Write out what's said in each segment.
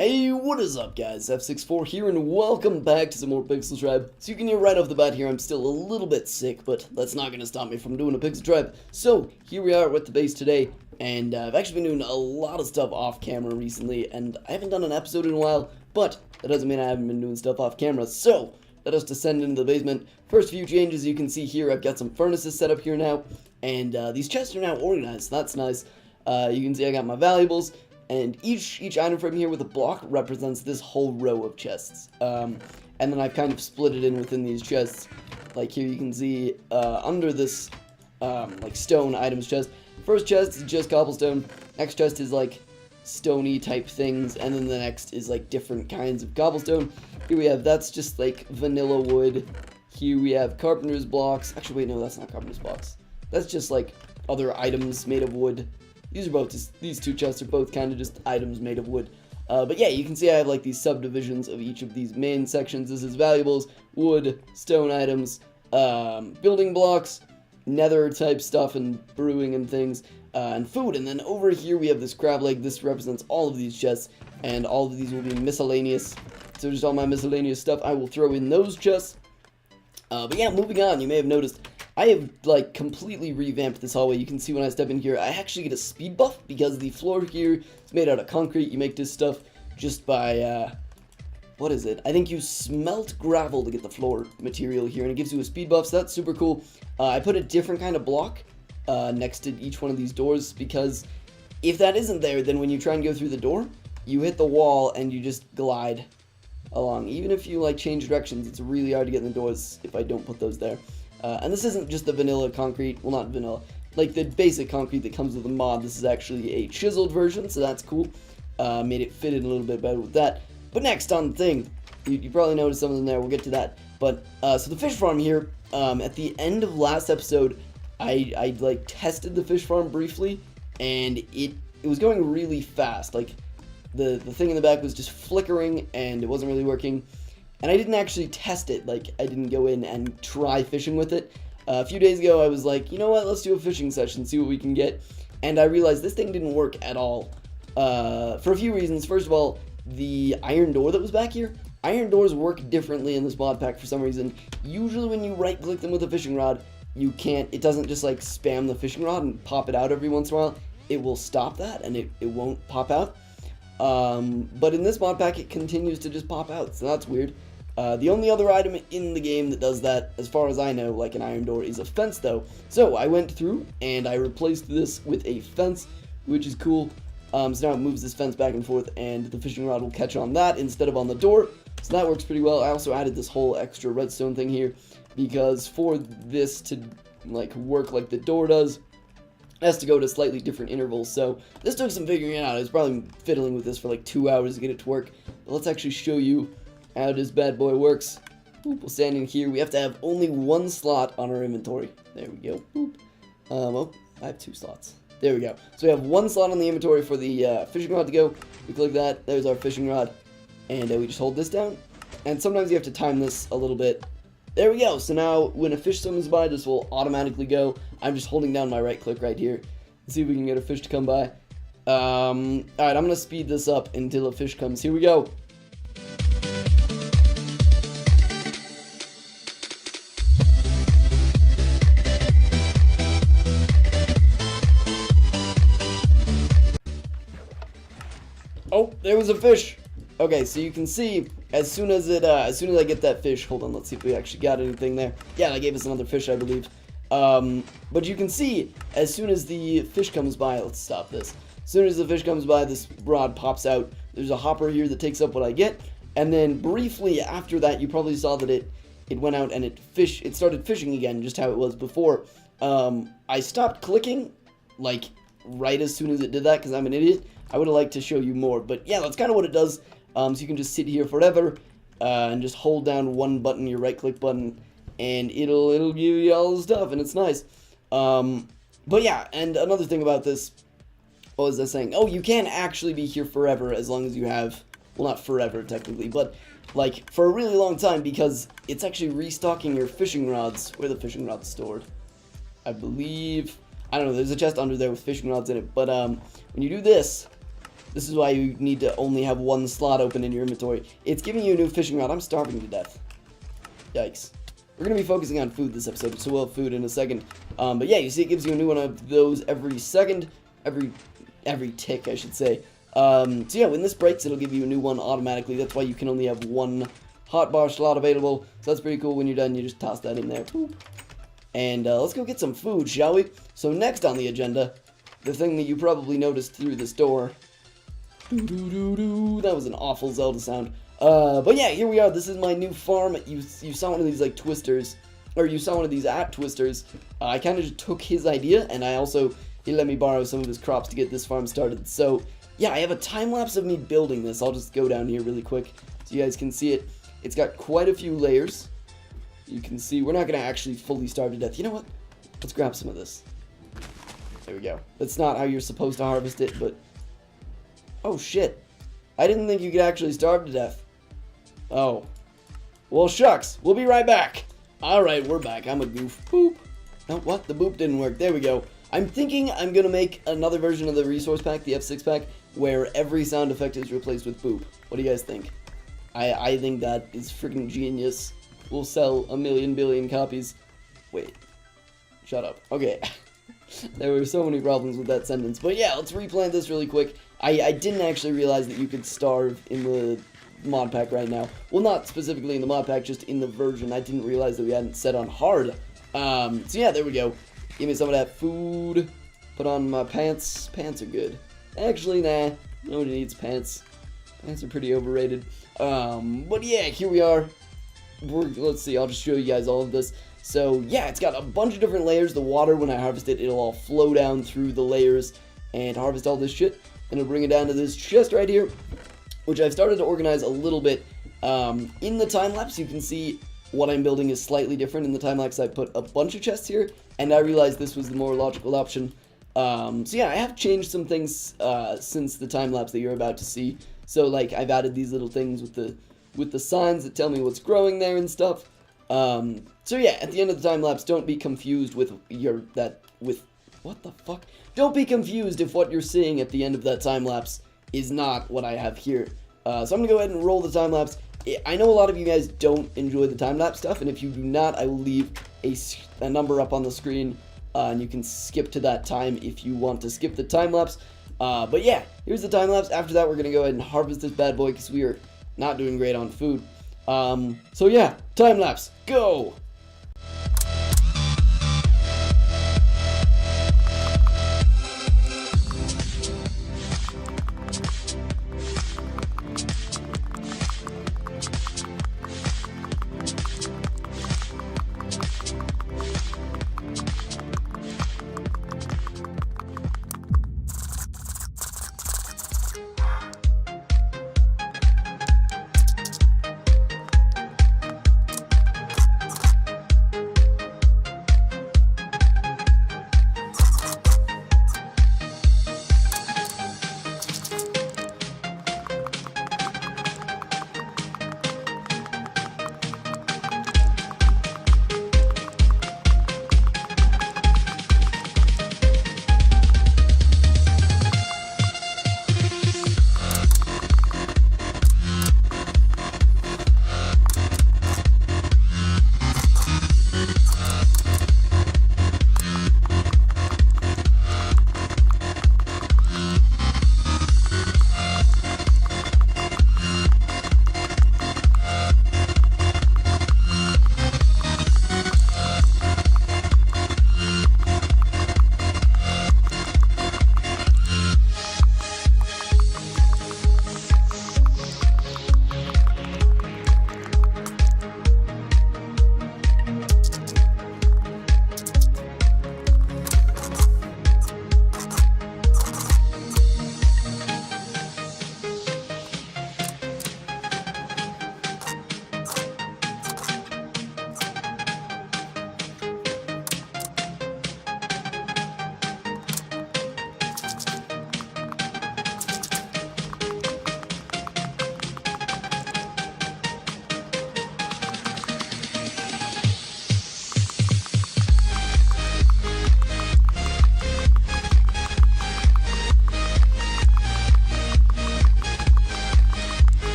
Hey, what is up guys, FSix4 here and welcome back to some more PixelTribe. So you can hear right off the bat here I'm still a little bit sick, but that's not going to stop me from doing a PixelTribe. So here we are at the base today, and I've actually been doing a lot of stuff off camera recently, and I haven't done an episode in a while, but that doesn't mean I haven't been doing stuff off camera. So let us descend into the basement. First few changes you can see here, I've got some furnaces set up here now, and these chests are now organized, so that's nice. You can see I got my valuables. And each item from here with a block represents this whole row of chests. And then I've kind of split it in within these chests. Like here you can see under this like stone items chest. First chest is just cobblestone. Next chest is like stony type things. And then the next is like different kinds of cobblestone. Here we have, that's just like vanilla wood. Here we have carpenter's blocks. Actually, wait, no, that's not carpenter's blocks. That's just like other items made of wood. These are both just, these two chests are both kind of just items made of wood. But yeah, you can see I have like these subdivisions of each of these main sections. This is valuables, wood, stone items, building blocks, nether type stuff and brewing and things, and food. And then over here we have this crab leg. This represents all of these chests, and all of these will be miscellaneous. So just all my miscellaneous stuff I will throw in those chests. But yeah, moving on, you may have noticed I have, like, completely revamped this hallway. You can see when I step in here, I actually get a speed buff because the floor here is made out of concrete. You make this stuff just by, what is it? I think you smelt gravel to get the floor material here, and it gives you a speed buff, so that's super cool. I put a different kind of block next to each one of these doors, because if that isn't there, then when you try and go through the door, you hit the wall and you just glide along. Even if you, like, change directions, it's really hard to get in the doors if I don't put those there. And this isn't just the vanilla concrete, well, not vanilla, like the basic concrete that comes with the mod. This is actually a chiseled version, so that's cool. Made it fit in a little bit better with that. But next on the thing, you probably noticed something there, we'll get to that. But, so the fish farm here, at the end of last episode, I like, tested the fish farm briefly, and it was going really fast. Like, the thing in the back was just flickering, and it wasn't really working. And I didn't actually test it, like, I didn't go in and try fishing with it. A few days ago, I was like, you know what, let's do a fishing session, see what we can get. And I realized this thing didn't work at all, for a few reasons. First of all, the iron door that was back here, iron doors work differently in this mod pack for some reason. Usually when you right-click them with a fishing rod, you can't, it doesn't just, like, spam the fishing rod and pop it out every once in a while. It will stop that, and it won't pop out. But in this mod pack, it continues to just pop out, so that's weird. The only other item in the game that does that, as far as I know, like an iron door, is a fence, though. So I went through, and I replaced this with a fence, which is cool. So now it moves this fence back and forth, and the fishing rod will catch on that instead of on the door. So that works pretty well. I also added this whole extra redstone thing here, because for this to, like, work like the door does, it has to go to slightly different intervals. So this took some figuring out. I was probably fiddling with this for like 2 hours to get it to work. But let's actually show you how this bad boy works. Boop, we'll stand in here. We have to have only one slot on our inventory. There we go. Boop. Oh, I have 2 slots. There we go. So we have 1 slot on the inventory for the fishing rod to go. We click that. There's our fishing rod. And we just hold this down. And sometimes you have to time this a little bit. There we go. So now when a fish swims by, this will automatically go. I'm just holding down my right click right here. Let's see if we can get a fish to come by. Alright, I'm going to speed this up until a fish comes. Here we go. Oh, there was a fish. Okay, so you can see as soon as I get that fish, hold on, let's see if we actually got anything there. Yeah, that gave us another fish, I believe. But you can see as soon as the fish comes by, let's stop this. As soon as the fish comes by, this rod pops out. There's a hopper here that takes up what I get, and then briefly after that, you probably saw that it went out and it started fishing again, just how it was before. I stopped clicking like right as soon as it did that because I'm an idiot. I would have liked to show you more, but yeah, that's kind of what it does. So you can just sit here forever and just hold down one button, your right click button, and it'll give you all the stuff, and it's nice. But yeah, and another thing about this, what was I saying? Oh, you can actually be here forever as long as you have, well, not forever technically, but like for a really long time, because it's actually restocking your fishing rods. Where are the fishing rods stored? I believe, I don't know, there's a chest under there with fishing rods in it, but when you do this, This is why you need to only have one slot open in your inventory. It's giving you a new fishing rod. I'm starving to death. Yikes. We're going to be focusing on food this episode, so we'll have food in a second. But yeah, you see it gives you a new one of those every second. Every tick, I should say. So yeah, when this breaks, it'll give you a new one automatically. That's why you can only have one hotbar slot available. So that's pretty cool. When you're done, you just toss that in there. Boop. And let's go get some food, shall we? So next on the agenda, the thing that you probably noticed through this door. That was an awful Zelda sound. But yeah, here we are. This is my new farm. You saw one of these like twisters, or you saw one of these twisters. I kind of just took his idea, and he let me borrow some of his crops to get this farm started. So yeah, I have a time lapse of me building this. I'll just go down here really quick so you guys can see it. It's got quite a few layers. You can see we're not gonna actually fully starve to death. You know what? Let's grab some of this. There we go. That's not how you're supposed to harvest it, but oh shit. I didn't think you could actually starve to death. Oh. Well, shucks. We'll be right back. Alright, we're back. I'm a goof. Boop. No, what? The boop didn't work. There we go. I'm thinking I'm going to make another version of the resource pack, the F6 pack, where every sound effect is replaced with boop. What do you guys think? I think that is freaking genius. We'll sell 1,000,000 billion copies. Wait. Shut up. Okay. There were so many problems with that sentence. But yeah, let's replant this really quick. I didn't actually realize that you could starve in the mod pack right now. Well, not specifically in the mod pack, just in the version. I didn't realize that we hadn't set on hard. So yeah, there we go. Give me some of that food. Put on my pants. Pants are good. Actually, nah. Nobody needs pants. Pants are pretty overrated. But yeah, here we are. Let's see, I'll just show you guys all of this. So yeah, it's got a bunch of different layers. The water, when I harvest it, it'll all flow down through the layers and harvest all this shit. And it'll bring it down to this chest right here, which I've started to organize a little bit. In the time-lapse, you can see what I'm building is slightly different. In the time-lapse, I put a bunch of chests here, and I realized this was the more logical option. So yeah, I have changed some things since the time-lapse that you're about to see. So like, I've added these little things with the signs that tell me what's growing there and stuff. So yeah, at the end of the time-lapse, don't be confused with what the fuck? Don't be confused if what you're seeing at the end of that time-lapse is not what I have here. So I'm gonna go ahead and roll the time-lapse. I know a lot of you guys don't enjoy the time-lapse stuff, and if you do not, I will leave a number up on the screen, and you can skip to that time if you want to skip the time-lapse. But yeah, here's the time-lapse. After that, we're gonna go ahead and harvest this bad boy, because we are not doing great on food. So yeah, time-lapse, go!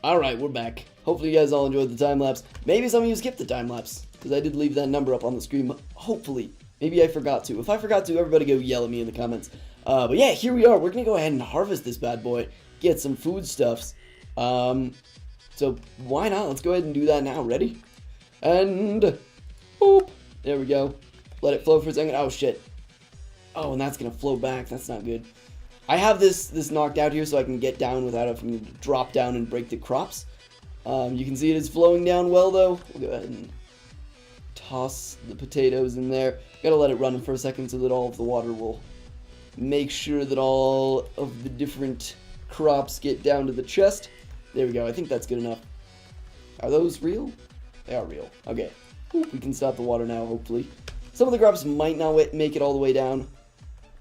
Alright, we're back. Hopefully you guys all enjoyed the time-lapse. Maybe some of you skipped the time-lapse, because I did leave that number up on the screen. Hopefully. Maybe I forgot to. If I forgot to, everybody go yell at me in the comments. But yeah, here we are. We're going to go ahead and harvest this bad boy. Get some foodstuffs. So why not? Let's go ahead and do that now. Ready? And boop. There we go. Let it flow for a second. Oh, shit. Oh, and that's going to flow back. That's not good. I have this knocked out here so I can get down without having to drop down and break the crops. You can see it is flowing down well, though. We'll go ahead and toss the potatoes in there. Gotta let it run for a second so that all of the water will make sure that all of the different crops get down to the chest. There we go. I think that's good enough. Are those real? They are real. Okay. We can stop the water now, hopefully. Some of the crops might not make it all the way down.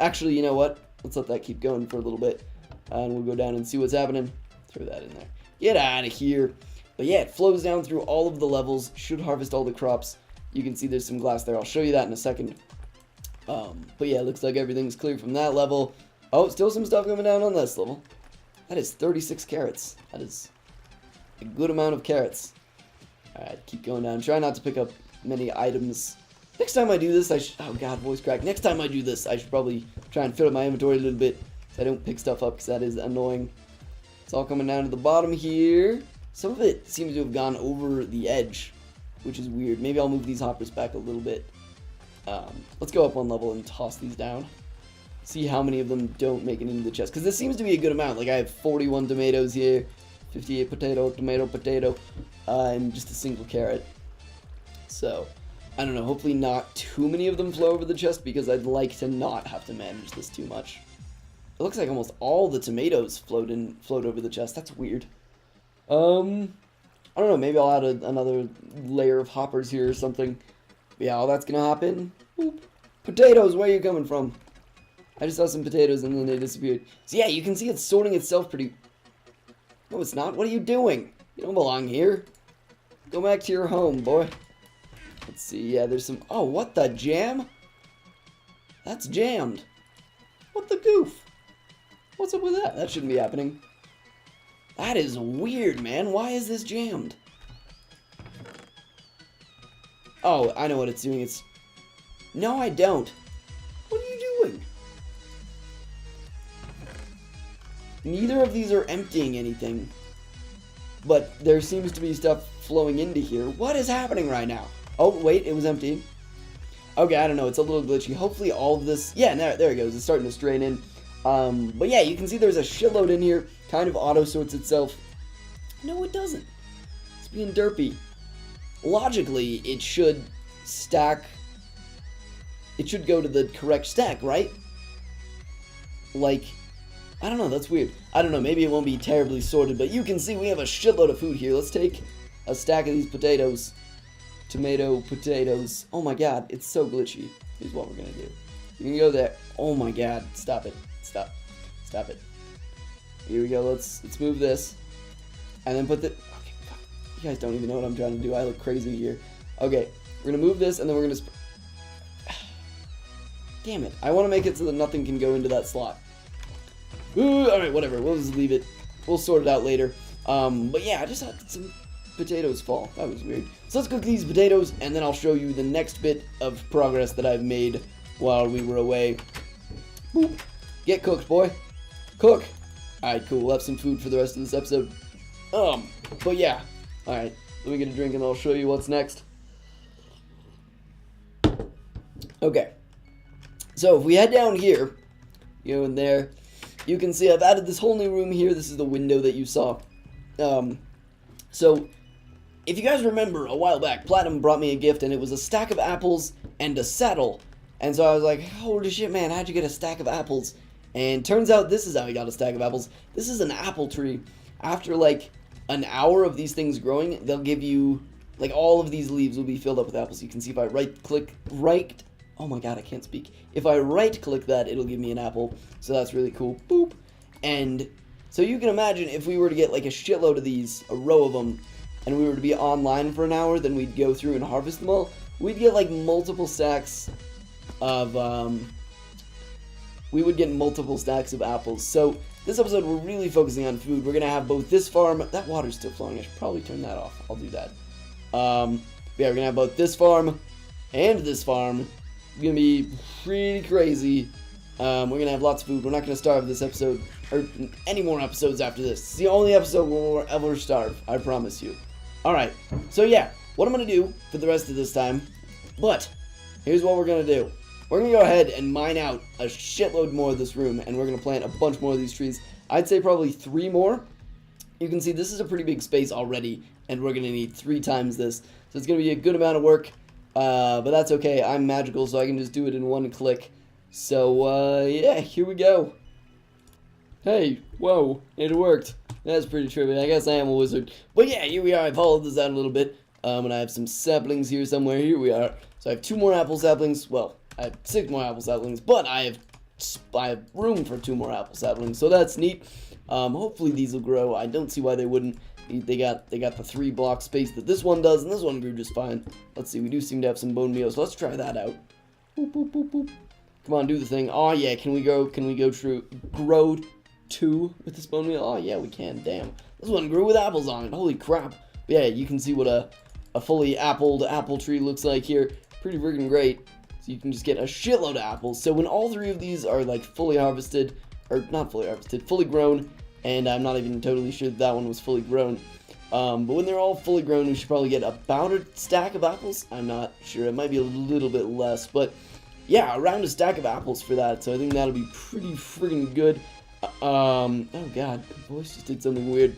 Actually, you know what? Let's let that keep going for a little bit. And we'll go down and see what's happening. Throw that in there. Get out of here. But yeah, it flows down through all of the levels. Should harvest all the crops. You can see there's some glass there. I'll show you that in a second. But yeah, it looks like everything's clear from that level. Oh, still some stuff coming down on this level. That is 36 carrots. That is a good amount of carrots. Alright, keep going down. Try not to pick up many items. Next time I do this, oh god, voice crack. Next time I do this, I should probably try and fill up my inventory a little bit so I don't pick stuff up, because that is annoying. It's all coming down to the bottom here. Some of it seems to have gone over the edge, which is weird. Maybe I'll move these hoppers back a little bit. Let's go up one level and toss these down. See how many of them don't make it into the chest, because this seems to be a good amount. Like, I have 41 tomatoes here, 58 potato, and just a single carrot. So I don't know, hopefully not too many of them flow over the chest, because I'd like to not have to manage this too much. It looks like almost all the tomatoes float over the chest. That's weird. I don't know, maybe I'll add another layer of hoppers here or something. But yeah, all that's gonna happen. Boop. Potatoes, where are you coming from? I just saw some potatoes and then they disappeared. So yeah, you can see it's sorting itself pretty... No, it's not. What are you doing? You don't belong here. Go back to your home, boy. Let's see, yeah, there's some... Oh, what the jam? That's jammed. What the goof? What's up with that? That shouldn't be happening. That is weird, man. Why is this jammed? Oh, I know what it's doing. It's... No, I don't. What are you doing? Neither of these are emptying anything. But there seems to be stuff flowing into here. What is happening right now? Oh, wait, it was empty. Okay, I don't know, it's a little glitchy. Hopefully all of this... Yeah, there it goes. It's starting to strain in. But yeah, you can see there's a shitload in here. Kind of auto-sorts itself. No, it doesn't. It's being derpy. Logically, it should stack... It should go to the correct stack, right? Like... I don't know, that's weird. I don't know, maybe it won't be terribly sorted, but you can see we have a shitload of food here. Let's take a stack of these potatoes. Tomato, potatoes. Oh my god, it's so glitchy. Here's what we're gonna do. You can go there. Oh my god, stop it. Stop. Stop it. Here we go, let's move this. And then put the... Okay, fuck. You guys don't even know what I'm trying to do. I look crazy here. Okay, we're gonna move this, and then we're gonna... Damn it. I want to make it so that nothing can go into that slot. Alright, whatever. We'll just leave it. We'll sort it out later. But yeah, I just had some potatoes fall. That was weird. So let's cook these potatoes, and then I'll show you the next bit of progress that I've made while we were away. Boop. Get cooked, boy. Cook. Alright, cool. We'll have some food for the rest of this episode. But yeah. Alright, let me get a drink, and I'll show you what's next. Okay. So, if we head down here, you know, in there, you can see I've added this whole new room here. This is the window that you saw. So, if you guys remember, a while back, Platinum brought me a gift, and it was a stack of apples and a saddle. And so I was like, holy shit, man, how'd you get a stack of apples? And turns out this is how he got a stack of apples. This is an apple tree. After, like, an hour of these things growing, they'll give you, like, all of these leaves will be filled up with apples. You can see if I oh my god, I can't speak. If I right-click that, it'll give me an apple. So that's really cool. Boop. And so you can imagine if we were to get, like, a shitload of these, a row of them, and we were to be online for an hour, then we'd go through and harvest them all. We'd get, like, multiple stacks of, we would get multiple stacks of apples. So this episode we're really focusing on food. We're gonna have both this farm. That water's still flowing. I should probably turn that off. I'll do that. Yeah, we're gonna have both this farm and this farm. It's gonna be pretty crazy. We're gonna have lots of food. We're not gonna starve this episode, or any more episodes after this. It's the only episode where we'll ever starve, I promise you. Alright, so yeah, what I'm gonna do for the rest of this time, but here's what we're gonna do. We're gonna go ahead and mine out a shitload more of this room, and we're gonna plant a bunch more of these trees. I'd say probably 3 more. You can see this is a pretty big space already, and we're gonna need 3 times this. So it's gonna be a good amount of work, but that's okay. I'm magical, so I can just do it in 1 click. So, yeah, here we go. Hey, whoa, it worked. That's pretty trippy. I guess I am a wizard. But yeah, here we are. I followed this out a little bit. And I have some saplings here somewhere. Here we are. So I have 2 more apple saplings. Well, I have 6 more apple saplings, but I have room for 2 more apple saplings. So that's neat. Hopefully these will grow. I don't see why they wouldn't. They got the 3 block space that this one does, and this one grew just fine. Let's see. We do seem to have some bone meal, so let's try that out. Boop, boop, boop, boop. Come on, do the thing. Oh yeah, can we grow grow 2 with this bone meal? Oh yeah, we can. Damn, this one grew with apples on it. Holy crap! But yeah, you can see what a fully appled apple tree looks like here. Pretty freaking great. So you can just get a shitload of apples. So when all 3 of these are like fully harvested, or not fully harvested, fully grown, and I'm not even totally sure that one was fully grown. But when they're all fully grown, we should probably get about a stack of apples. I'm not sure. It might be a little bit less, but yeah, around a stack of apples for that, so I think that'll be pretty friggin' good. Oh god, my voice just did something weird.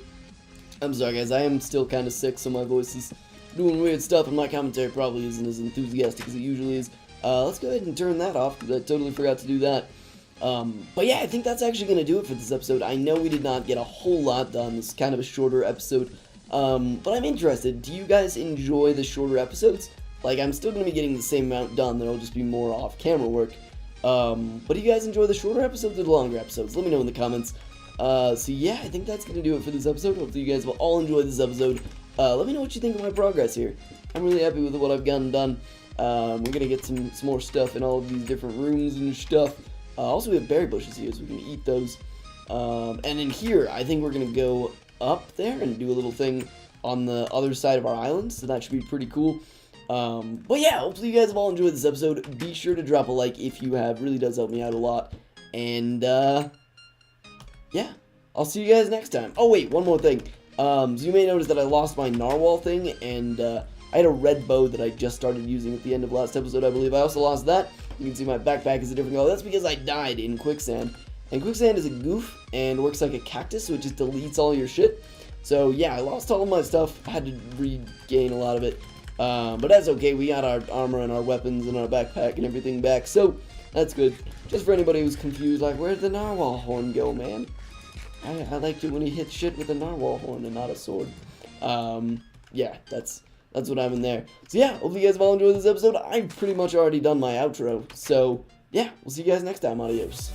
I'm sorry guys, I am still kind of sick, so my voice is doing weird stuff, and my commentary probably isn't as enthusiastic as it usually is. Let's go ahead and turn that off, because I totally forgot to do that. But yeah, I think that's actually going to do it for this episode. I know we did not get a whole lot done. This is kind of a shorter episode, but I'm interested. Do you guys enjoy the shorter episodes? Like, I'm still going to be getting the same amount done, there'll just be more off-camera work. But do you guys enjoy the shorter episodes or the longer episodes? Let me know in the comments. So yeah, I think that's going to do it for this episode. Hopefully you guys will all enjoy this episode. Let me know what you think of my progress here. I'm really happy with what I've gotten done. We're going to get some more stuff in all of these different rooms and stuff. Also, we have berry bushes here, so we can eat those. And in here, I think we're going to go up there and do a little thing on the other side of our island, so that should be pretty cool. But yeah, hopefully you guys have all enjoyed this episode. Be sure to drop a like if you have. It really does help me out a lot. And, yeah, I'll see you guys next time. Oh, wait, one more thing. So you may notice that I lost my narwhal thing, and, I had a red bow that I just started using at the end of last episode, I believe. I also lost that. You can see my backpack is a different color. That's because I died in quicksand. And quicksand is a goof and works like a cactus, so it just deletes all your shit. So, yeah, I lost all of my stuff. I had to regain a lot of it. But that's okay, we got our armor and our weapons and our backpack and everything back, so that's good. Just for anybody who's confused, like, where'd the narwhal horn go, man? I liked it when he hit shit with a narwhal horn and not a sword. Yeah, that's what I'm in there. So yeah, hopefully you guys have all enjoyed this episode. I've pretty much already done my outro, so yeah, we'll see you guys next time. Adios.